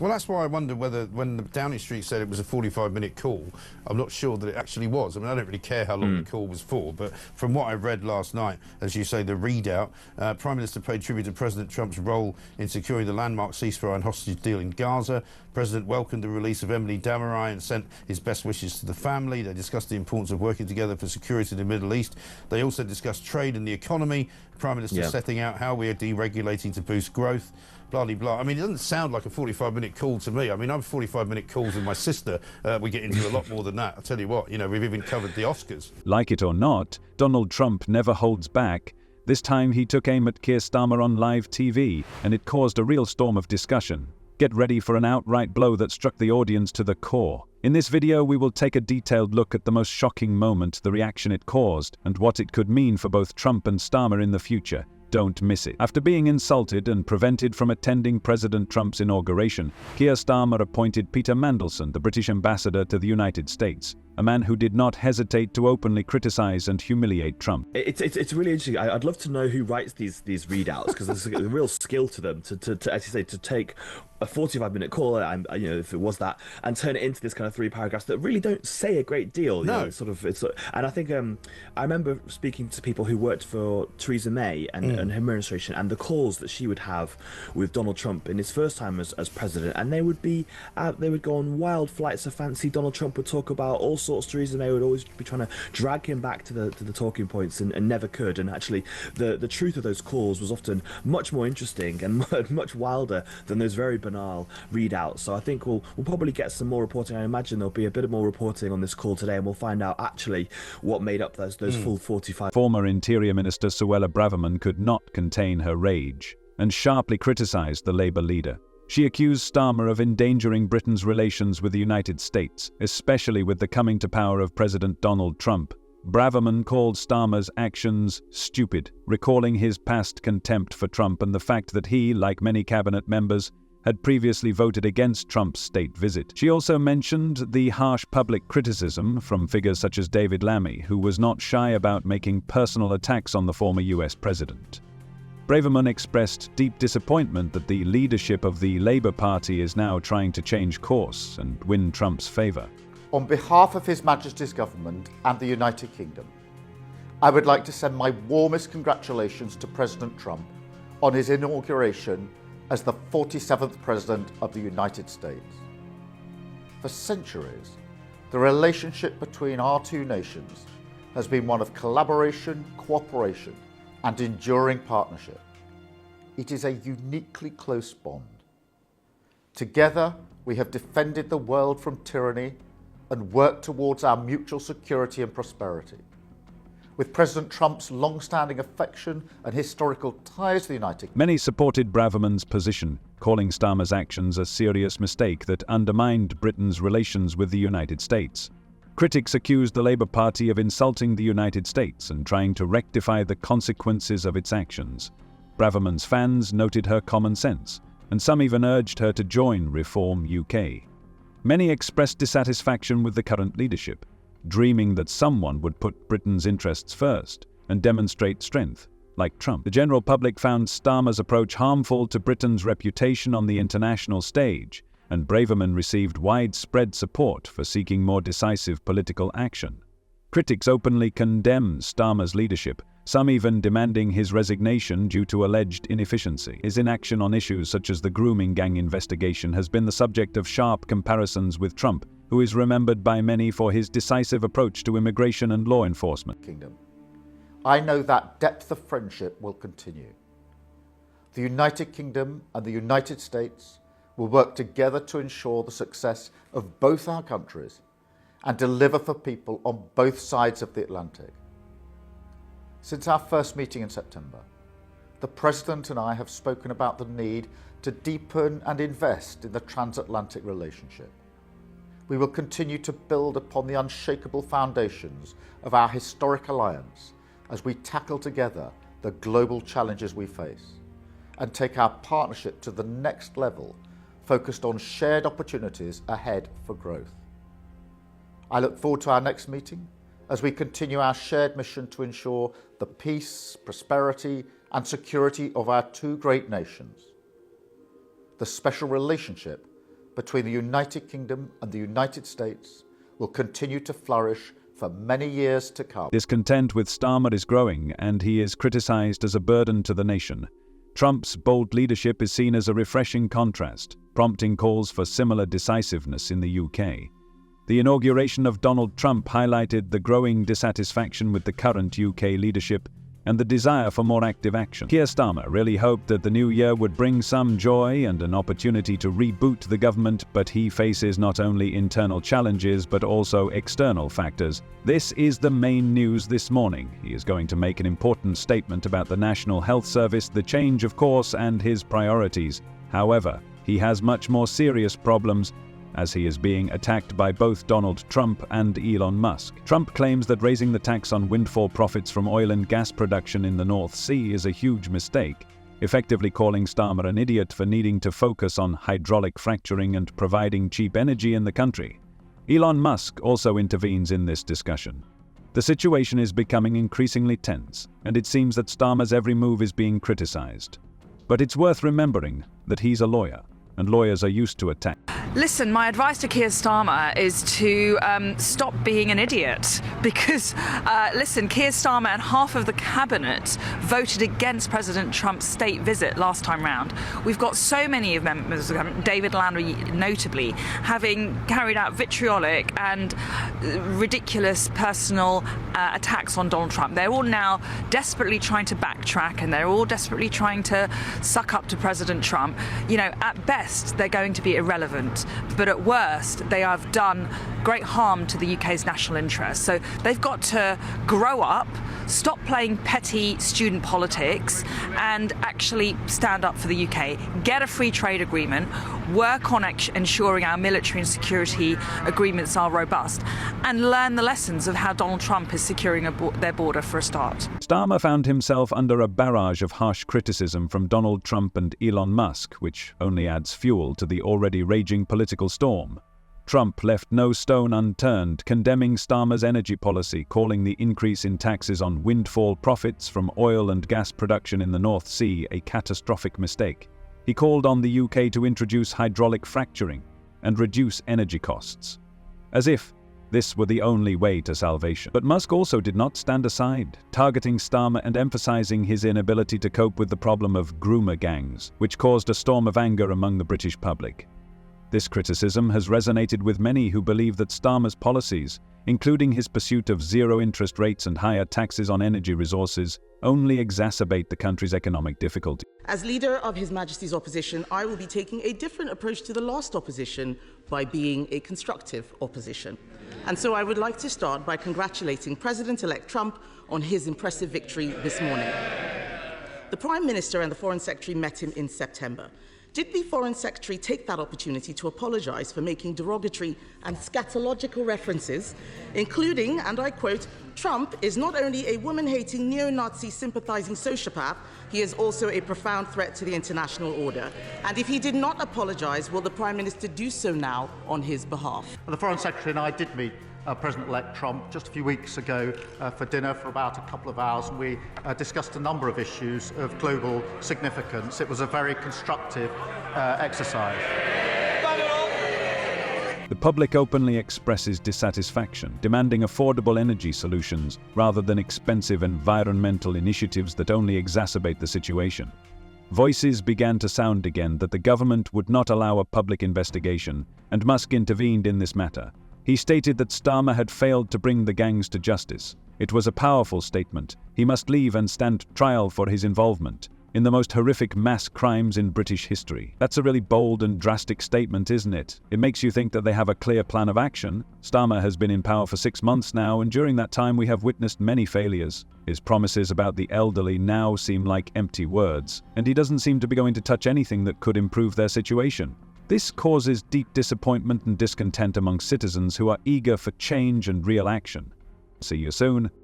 Well, that's why I wonder whether, when the Downing Street said it was a 45-minute call, I'm not sure that it actually was. I mean, I don't really care how long the call was for, but from what I read last night, as you say, the readout, Prime Minister paid tribute to President Trump's role in securing the landmark ceasefire and hostage deal in Gaza. President welcomed the release of Emily Damarai and sent his best wishes to the family. They discussed the importance of working together for security in the Middle East. They also discussed trade and the economy. Prime Minister setting out how we are deregulating to boost growth. Blah, blah, blah. I mean, it doesn't sound like a 45-minute call to me. I mean, I'm 45-minute calls with my sister. We get into a lot more than that. I'll tell you what, you know, we've even covered the Oscars. Like it or not, Donald Trump never holds back. This time he took aim at Keir Starmer on live TV, and it caused a real storm of discussion. Get ready for an outright blow that struck the audience to the core. In this video, we will take a detailed look at the most shocking moment, the reaction it caused, and what it could mean for both Trump and Starmer in the future. Don't miss it. After being insulted and prevented from attending President Trump's inauguration, Keir Starmer appointed Peter Mandelson, the British ambassador to the United States, a man who did not hesitate to openly criticize and humiliate Trump. It's really interesting. I'd love to know who writes these readouts, because there's a real skill to them to as you say, to take a 45-minute call, and you know, if it was that, and turn it into this kind of 3 paragraphs that really don't say a great deal. No, you know, and I think I remember speaking to people who worked for Theresa May and her administration, and the calls that she would have with Donald Trump in his first time as president, and they would go on wild flights of fancy. Donald Trump would talk about all sorts. Theresa May would always be trying to drag him back to the talking points, and never could. And actually, the truth of those calls was often much more interesting and much wilder than those very banal readouts. So I think we'll probably get some more reporting. I imagine there'll be a bit more reporting on this call today, and we'll find out actually what made up those full 45. Former Interior Minister Suella Braverman could not contain her rage and sharply criticized the Labour leader. She accused Starmer of endangering Britain's relations with the United States, especially with the coming to power of President Donald Trump. Braverman called Starmer's actions stupid, recalling his past contempt for Trump and the fact that he, like many cabinet members, had previously voted against Trump's state visit. She also mentioned the harsh public criticism from figures such as David Lammy, who was not shy about making personal attacks on the former US president. Braverman expressed deep disappointment that the leadership of the Labour Party is now trying to change course and win Trump's favour. On behalf of His Majesty's Government and the United Kingdom, I would like to send my warmest congratulations to President Trump on his inauguration as the 47th President of the United States. For centuries, the relationship between our two nations has been one of collaboration, cooperation, and enduring partnership. It is a uniquely close bond. Together, we have defended the world from tyranny and worked towards our mutual security and prosperity. With President Trump's long-standing affection and historical ties to the United Kingdom. Many supported Braverman's position, calling Starmer's actions a serious mistake that undermined Britain's relations with the United States. Critics accused the Labour Party of insulting the United States and trying to rectify the consequences of its actions. Braverman's fans noted her common sense, and some even urged her to join Reform UK. Many expressed dissatisfaction with the current leadership, dreaming that someone would put Britain's interests first and demonstrate strength, like Trump. The general public found Starmer's approach harmful to Britain's reputation on the international stage, and Braverman received widespread support for seeking more decisive political action. Critics openly condemned Starmer's leadership, some even demanding his resignation due to alleged inefficiency. His inaction on issues such as the grooming gang investigation has been the subject of sharp comparisons with Trump, who is remembered by many for his decisive approach to immigration and law enforcement. Kingdom. I know that depth of friendship will continue. The United Kingdom and the United States will work together to ensure the success of both our countries and deliver for people on both sides of the Atlantic. Since our first meeting in September, the President and I have spoken about the need to deepen and invest in the transatlantic relationship. We will continue to build upon the unshakable foundations of our historic alliance as we tackle together the global challenges we face and take our partnership to the next level, focused on shared opportunities ahead for growth. I look forward to our next meeting as we continue our shared mission to ensure the peace, prosperity, and security of our two great nations. The special relationship between the United Kingdom and the United States will continue to flourish for many years to come. Discontent with Starmer is growing, and he is criticized as a burden to the nation. Trump's bold leadership is seen as a refreshing contrast, prompting calls for similar decisiveness in the UK. The inauguration of Donald Trump highlighted the growing dissatisfaction with the current UK leadership and the desire for more active action. Keir Starmer really hoped that the new year would bring some joy and an opportunity to reboot the government, but he faces not only internal challenges but also external factors. This is the main news this morning. He is going to make an important statement about the National Health Service, the change of course, and his priorities. However, he has much more serious problems, as he is being attacked by both Donald Trump and Elon Musk. Trump claims that raising the tax on windfall profits from oil and gas production in the North Sea is a huge mistake, effectively calling Starmer an idiot for needing to focus on hydraulic fracturing and providing cheap energy in the country. Elon Musk also intervenes in this discussion. The situation is becoming increasingly tense, and it seems that Starmer's every move is being criticized. But it's worth remembering that he's a lawyer, and lawyers are used to attack. Listen, my advice to Keir Starmer is to stop being an idiot, because, listen, Keir Starmer and half of the cabinet voted against President Trump's state visit last time round. We've got so many of members of the cabinet, David Lammy notably, having carried out vitriolic and ridiculous personal attacks on Donald Trump. They're all now desperately trying to backtrack, and they're all desperately trying to suck up to President Trump. You know, at best, they're going to be irrelevant, but at worst, they have done great harm to the UK's national interest. So they've got to grow up, stop playing petty student politics, and actually stand up for the UK, get a free trade agreement, work on ensuring our military and security agreements are robust, and learn the lessons of how Donald Trump is securing their border for a start. Starmer found himself under a barrage of harsh criticism from Donald Trump and Elon Musk, which only adds fuel to the already raging political storm. Trump left no stone unturned, condemning Starmer's energy policy, calling the increase in taxes on windfall profits from oil and gas production in the North Sea a catastrophic mistake. He called on the UK to introduce hydraulic fracturing and reduce energy costs, as if this were the only way to salvation. But Musk also did not stand aside, targeting Starmer and emphasizing his inability to cope with the problem of groomer gangs, which caused a storm of anger among the British public. This criticism has resonated with many who believe that Starmer's policies, including his pursuit of zero interest rates and higher taxes on energy resources, only exacerbate the country's economic difficulty. As leader of His Majesty's opposition, I will be taking a different approach to the last opposition by being a constructive opposition. And so I would like to start by congratulating President-elect Trump on his impressive victory this morning. The Prime Minister and the Foreign Secretary met him in September. Did the Foreign Secretary take that opportunity to apologise for making derogatory and scatological references, including, and I quote, "Trump is not only a woman-hating, neo-Nazi sympathising sociopath, he is also a profound threat to the international order"? And if he did not apologise, will the Prime Minister do so now on his behalf? The Foreign Secretary and I did meet President-elect Trump just a few weeks ago for dinner for about a couple of hours, and we discussed a number of issues of global significance. It was a very constructive exercise. The public openly expresses dissatisfaction, demanding affordable energy solutions rather than expensive environmental initiatives that only exacerbate the situation. Voices began to sound again that the government would not allow a public investigation, and Musk intervened in this matter. He stated that Starmer had failed to bring the gangs to justice. It was a powerful statement. He must leave and stand trial for his involvement in the most horrific mass crimes in British history. That's a really bold and drastic statement, isn't it? It makes you think that they have a clear plan of action. Starmer has been in power for 6 months now, and during that time we have witnessed many failures. His promises about the elderly now seem like empty words, and he doesn't seem to be going to touch anything that could improve their situation. This causes deep disappointment and discontent among citizens who are eager for change and real action. See you soon.